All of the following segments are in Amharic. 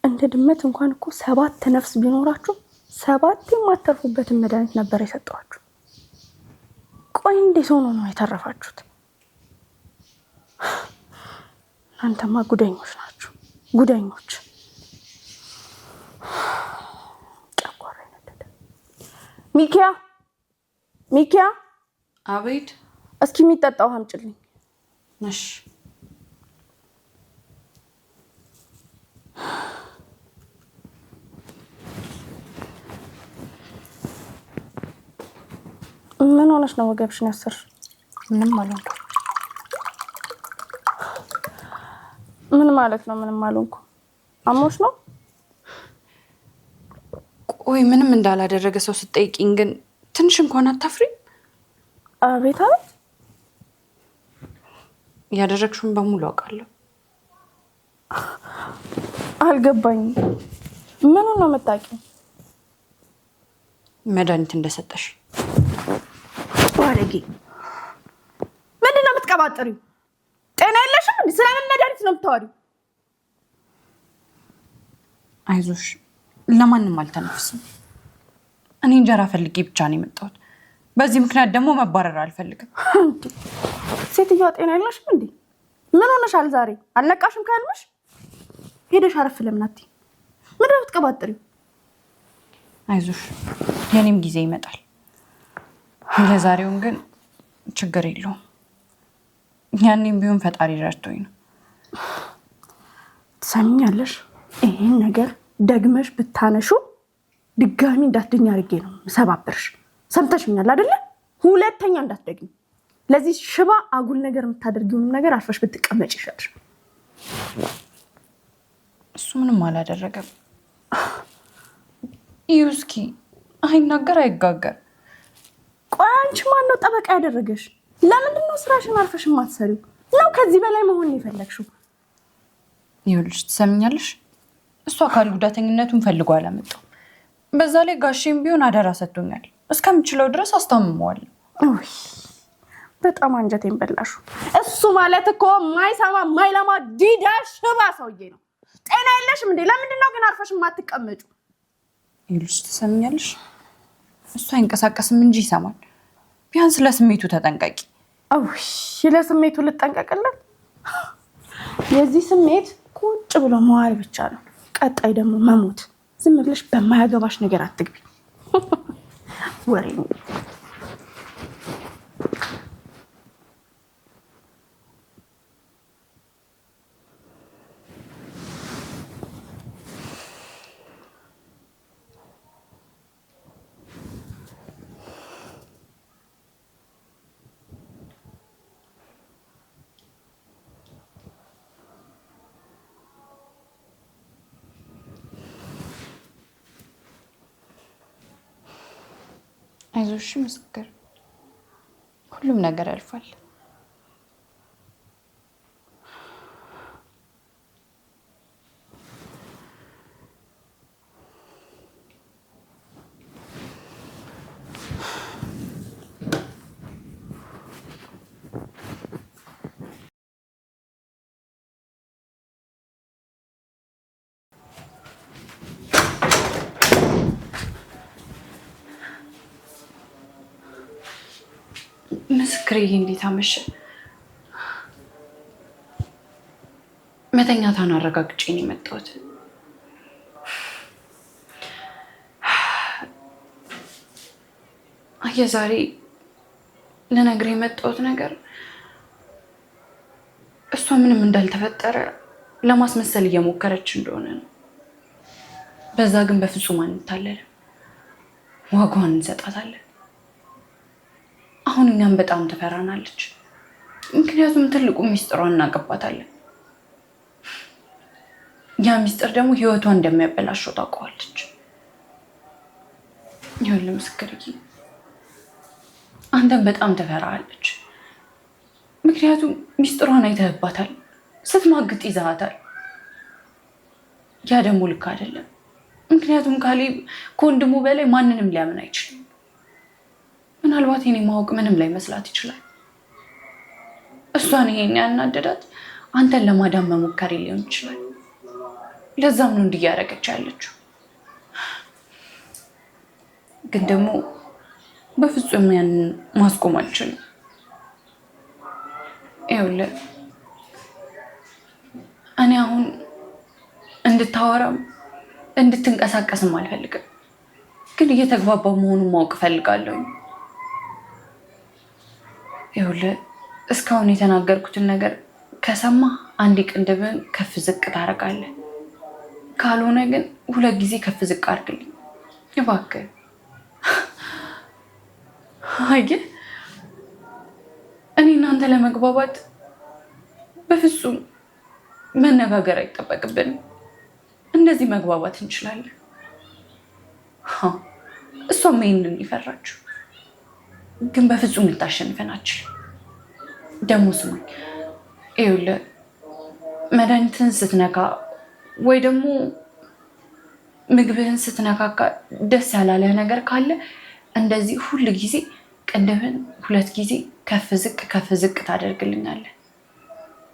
እንደ ድመት እንኳን እኮ 7 ነፍስ ቢኖራችሁ 7 የማተርፉበትን መድኃኒት ነበር የሰጠኋችሁ። ቆይ እንዴት ሆኖ ነው የተረፋችሁት? እናንተማ ጉደኞች ናችሁ፣ ጉደኞች። ጨጓራ ይነደደ። ሚኪያ አቤት። እስኪ የሚጠጣው አምጪልኝ። እሺ። ምን ሆነሽ ነው ወገብሽን ያሰርሽ? ምንም አልሆንኩም። ምን ማለት ነው? ምንም አልሆንኩም። አሞሽ ነው? ቆይ ምንም እንዳላደረገ ሰው ስትጠይቂኝ ግን ትንሽ እንኳን አታፍሪም? አቤት። ያደረግሽውን በሙሉ አውቃለሁ። አልገባኝም። ምኑን ነው የምታውቂው? መድኃኒት እንደሰጠሽ። ባለጌ! ምንድን ነው የምትቀባጥሪው? ጤና የለሽም እንዴ? ስለምን መድኃኒት ነው የምታወሪው? አይዞሽ፣ ለማንም አልተነፍስም። እኔ እንጀራ ፈልጌ ብቻ ነው የመጣሁት። በዚህ ምክንያት ደግሞ መባረር አልፈልግም። ሴትዮዋ ጤና የለሽም እንዴ? ምን ሆነሻል ዛሬ? አልነቃሽም ካልምሽ? ሄደሽ አረፍ ለምን አትይ? ምንድን ነው የምትቀባጥሪው? አይዞሽ፣ የኔም ጊዜ ይመጣል። ለዛሬውን ግን ችግር የለውም። ያኔም ቢሆን ፈጣሪ ረድቶኝ ነው። ትሰሚኛለሽ? ይሄን ነገር ደግመሽ ብታነሹ ድጋሚ እንዳትደኝ አድርጌ ነው ሰባብርሽ። ሰምተሽኛል አይደለ? ሁለተኛ እንዳትደግሚ። ለዚህ ሽባ አጉል ነገር የምታደርጊውን ነገር አርፈሽ ብትቀመጭ ይሻልሽ። እሱ ምንም አላደረገም። ይውስኪ አይናገር አይጋገር። ቆይ አንቺ ማን ነው ጠበቃ ያደረገሽ? ለምንድን ነው ስራሽን አርፈሽ የማትሰሪው? ነው ከዚህ በላይ መሆን የፈለግሽው? ይኸውልሽ፣ ትሰሚኛለሽ? እሱ አካል ጉዳተኝነቱን ፈልጎ አላመጣው። በዛ ላይ ጋሼም ቢሆን አደራ ሰጥቶኛል። እስከምችለው ድረስ አስታምመዋለሁ። ኦይ በጣም አንጀቴን በላሹ። እሱ ማለት እኮ ማይሰማ ማይለማ ዲዳ ሽባ ሰውዬ ነው። ጤና የለሽም እንዴ? ለምንድን ነው ግን አርፈሽ የማትቀመጩ? ይኸውልሽ፣ ትሰሚኛለሽ? እሱ አይንቀሳቀስም እንጂ ይሰማል። ቢያንስ ለስሜቱ ተጠንቀቂ። ኦይ ለስሜቱ ልጠንቀቅለት? የዚህ ስሜት ቁጭ ብሎ መዋል ብቻ ነው። ቀጣይ ደግሞ መሞት። ዝም ብለሽ በማያገባሽ ነገር አትግቢ። ወሬ ነው። አይዞሽ ምስክር፣ ሁሉም ነገር ያልፋል። ምስክር፣ እንዴት አመሸ? መተኛታን አረጋግጬ ነው የመጣሁት። ዛሬ ልነግርህ የመጣሁት ነገር እሷ ምንም እንዳልተፈጠረ ለማስመሰል እየሞከረች እንደሆነ ነው። በዛ ግን በፍጹም አንታለልም። ዋጋዋን እንሰጣታለን። አሁን እኛም በጣም ትፈራናለች። ምክንያቱም ትልቁ ሚስጥሯን እናቀባታለን። ያ ሚስጥር ደግሞ ህይወቷን እንደሚያበላሸው ታውቀዋለች። ይኸውልህ ምስክርዬ፣ አንተም በጣም ትፈራሃለች። ምክንያቱም ሚስጥሯን አይተህባታል፣ ስትማግጥ ይዘሃታል። ያ ደግሞ ልክ አይደለም። ምክንያቱም ካሌብ ከወንድሙ በላይ ማንንም ሊያምን አይችልም። ምናልባት የኔ ማወቅ ምንም ላይ መስላት ይችላል። እሷን ይሄን ያናደዳት አንተን ለማዳን መሞከር ሊሆን ይችላል። ለዛም ነው እንዲያረገች ያለችው። ግን ደግሞ በፍጹም ያንን ማስቆም አልችልም። ይኸውልህ እኔ አሁን እንድታወራም እንድትንቀሳቀስም አልፈልግም። ግን እየተግባባ መሆኑን ማወቅ እፈልጋለሁ። ይኸውልህ እስካሁን የተናገርኩትን ነገር ከሰማ አንድ ቅንድብን ከፍ ዝቅ ታደርጋለህ። ካልሆነ ግን 2 ጊዜ ከፍ ዝቅ አድርግልኝ እባክህ። አየህ እኔ እናንተ ለመግባባት በፍጹም መነጋገር አይጠበቅብንም። እንደዚህ መግባባት እንችላለን። እሷም ይሄንን ይፈራችሁ፣ ግን በፍጹም ልታሸንፈን አትችልም። ደግሞ ስማኝ፣ ይኸውልህ መድኃኒትን ስትነካ ወይ ደግሞ ምግብህን ስትነካካ ደስ ያላለ ነገር ካለ እንደዚህ ሁል ጊዜ ቅንድብን 2 ጊዜ ከፍ ዝቅ ታደርግልኛለህ።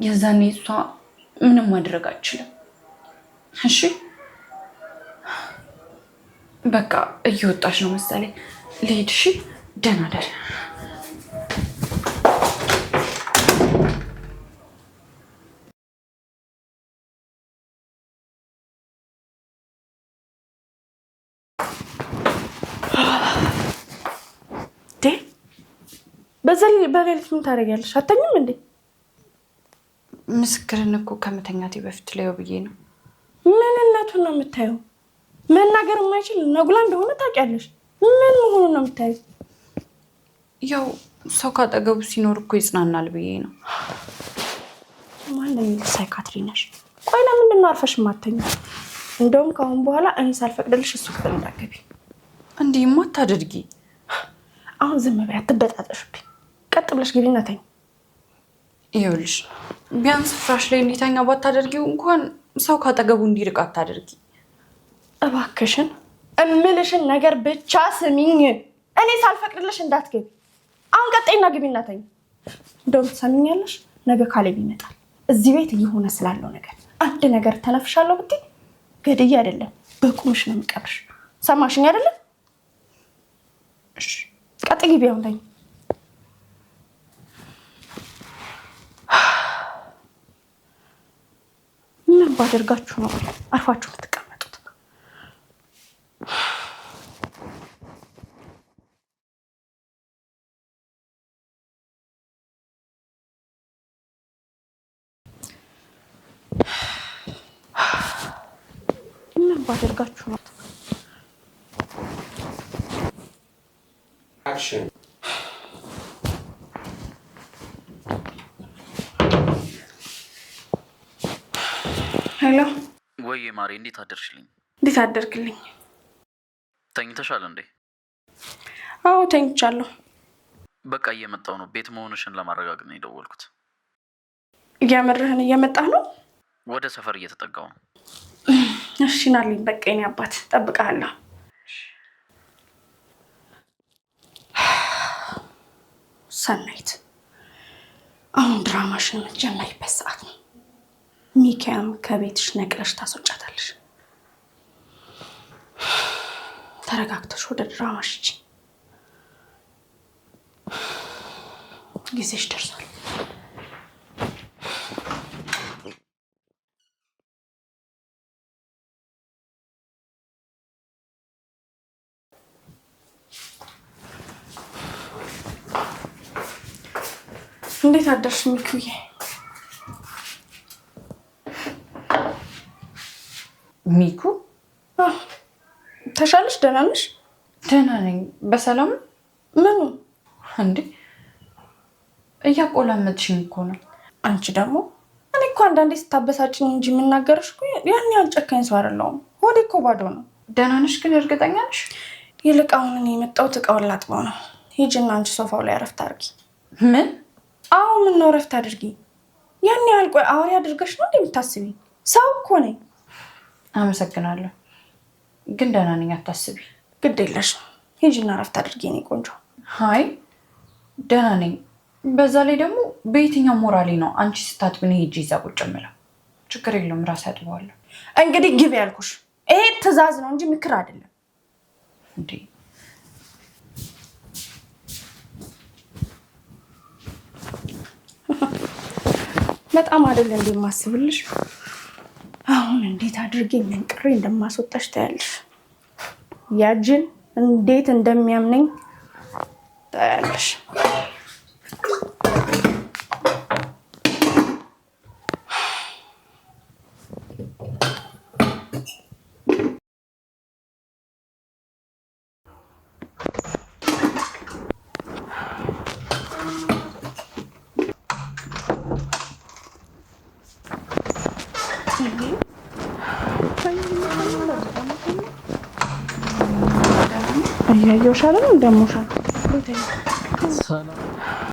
የዛኔ እሷ ምንም ማድረግ አትችልም። እሺ በቃ እየወጣች ነው መሰለኝ፣ ልሂድ። እሺ ደህና ደር። በሌሊት ምን ታደርጊያለሽ? አተኝም እንዴ? ምስክርን እኮ ከመተኛቴ በፊት ላየው ብዬ ነው። ምንነቱን ነው የምታየው? መናገር የማይችል ነጉላ እንደሆነ ታውቂያለሽ። ምን መሆኑን ነው የምታየው? ያው ሰው ካጠገቡ ሲኖር እኮ ይጽናናል ብዬ ነው። ማንም ሳይካትሪ ነሽ? ቆይ ለምንድን ነው አርፈሽ የማተኛው? እንደውም ከአሁን በኋላ እኔ ሳልፈቅድልሽ እሱ ክፍል እንዳትገቢ። እንዲህማ አታድርጊ። አሁን ዝም በይ፣ አትበጣጠሽብኝ። ቀጥ ብለሽ ግቢና ተኝ። ይኸውልሽ ቢያንስ ፍራሽ ላይ እንዲተኛ ባታደርጊው እንኳን ሰው ካጠገቡ እንዲርቅ አታደርጊ እባክሽን። እምልሽን ነገር ብቻ ስሚኝ። እኔ ሳልፈቅድልሽ እንዳትገቢ። አሁን ቀጥይና ግቢና ተኝ። እንደውም ትሰሚኛለሽ፣ ነገ ካሌብ ይመጣል። እዚህ ቤት እየሆነ ስላለው ነገር አንድ ነገር ተነፍሻለሁ ብትይ ገድዬ አይደለም በቁምሽ ነው የምቀብርሽ። ሰማሽኝ አይደለም? እሺ ቀጥ ግቢ። አሁን ተኝ። ምን ባደርጋችሁ ነው አርፋችሁ የምትቀመጡት? ምን ባደርጋችሁ ነው? አክሽን። ሄሎ። ወይ ማሬ፣ እንዴት አደርሽልኝ? እንዴት አደርክልኝ? ተኝተሻል እንዴ? አዎ ተኝቻለሁ። በቃ እየመጣሁ ነው። ቤት መሆንሽን ለማረጋገጥ ነው የደወልኩት። እያመረህን እየመጣህ ነው? ወደ ሰፈር እየተጠጋው ነው። እሺ ናልኝ። በቃ የኔ አባት እጠብቅሃለሁ። ሰናይት፣ አሁን ድራማሽን የምትጀምሪበት ሰዓት ነው። ሚካያም ከቤትሽ ነቅለሽ ታስወጫታለሽ። ተረጋግተሽ ወደ ድራማሽ ሂጂ። ጊዜሽ ደርሷል። እንዴት አደርሽ ሚኩዬ? ሚኩ ተሻለሽ? ደህና ነሽ? ደህና ነኝ። በሰላም? ምኑ እንዴ? እያቆላመጥሽኝ እኮ ነው። አንቺ ደግሞ እኔ እኮ አንዳንዴ ስታበሳጭኝ እንጂ የምናገርሽ እኮ ያን ያህል ጨካኝ ሰው አይደለሁም። ሆዴ እኮ ባዶ ነው። ደህና ነሽ ግን? እርግጠኛ ነሽ? ይልቅ አሁን እኔ የመጣሁት እቃውን ላጥበው ነው። ሂጂና አንቺ ሶፋው ላይ እረፍት አድርጊ። ምን? አዎ ምን ነው እረፍት አድርጊ። ያን ያህል ቆይ አውሪ አድርገሽ ነው እንደምታስቢ? ሰው እኮ ነኝ። አመሰግናለሁ፣ ግን ደህና ነኝ፣ አታስቢ። ግድ የለሽም። ሂጂና እረፍት አድርጊ የኔ ቆንጆ። አይ ደህና ነኝ። በዛ ላይ ደግሞ በየትኛው ሞራሌ ነው አንቺ ስታጥብኝ ሂጂ እዛ ቁጭ የምለው? ችግር የለውም ራሴ አጥበዋለሁ። እንግዲህ ግቢ ያልኩሽ ይሄ ትዕዛዝ ነው እንጂ ምክር አይደለም። እንዴ በጣም አይደል እንዴ የማስብልሽ። አሁን እንዴት አድርጌ መንቅሬ እንደማስወጣሽ ታያለሽ። ያጅን እንዴት እንደሚያምነኝ ታያለሽ። እያየሁሽ አይደል እንደሞሻል